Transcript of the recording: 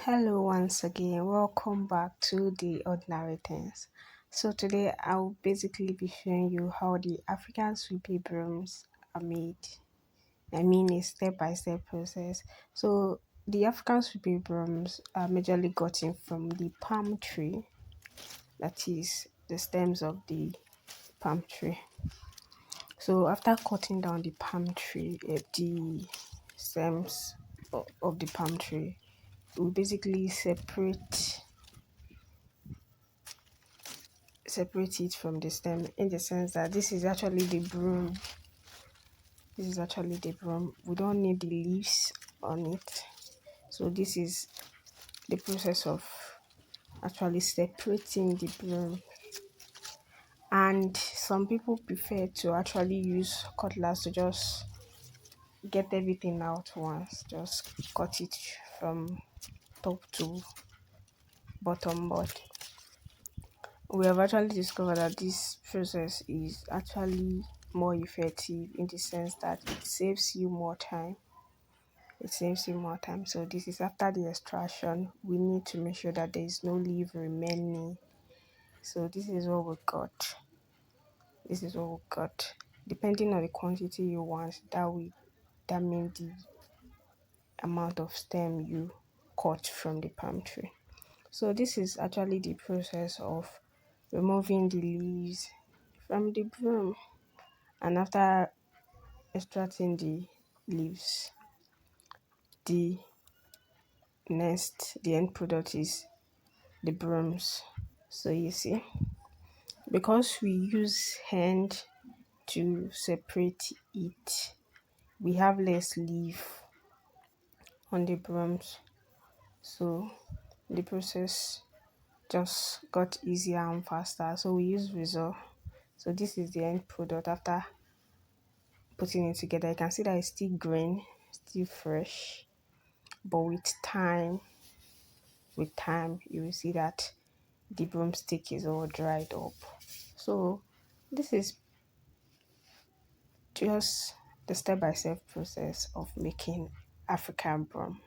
Hello, once again. Welcome back to the Ordinary Things. So, today I'll basically be showing you how the African sweepy brooms are made. I mean, a step by step process. So, the African sweepy brooms are majorly gotten from the palm tree, that is, the stems of the palm tree. So, after cutting down the palm tree, the stems of the palm tree, we basically separate it from the stem, in the sense that this is actually the broom. This is actually the broom. We don't need the leaves on it. So this is the process of actually separating the broom. And some people prefer to actually use cutlass to just get everything out once. Just cut it from top to bottom. But we have actually discovered that this process is actually more effective, in the sense that it saves you more time. So this is after the extraction. We need to make sure that there is no leaf remaining. So this is what we got. Depending on the quantity you want, that will determine the amount of stem you cut from the palm tree. So this is actually the process of removing the leaves from the broom. And after extracting the leaves, the the end product is the brooms. So you see, because we use hand to separate it, we have less leaf on the brooms. So the process just got easier and faster. So we use razor. So this is the end product after putting it together. You can see that it's still green, still fresh, but with time you will see that the broomstick is all dried up. So this is just the step-by-step process of making African broom.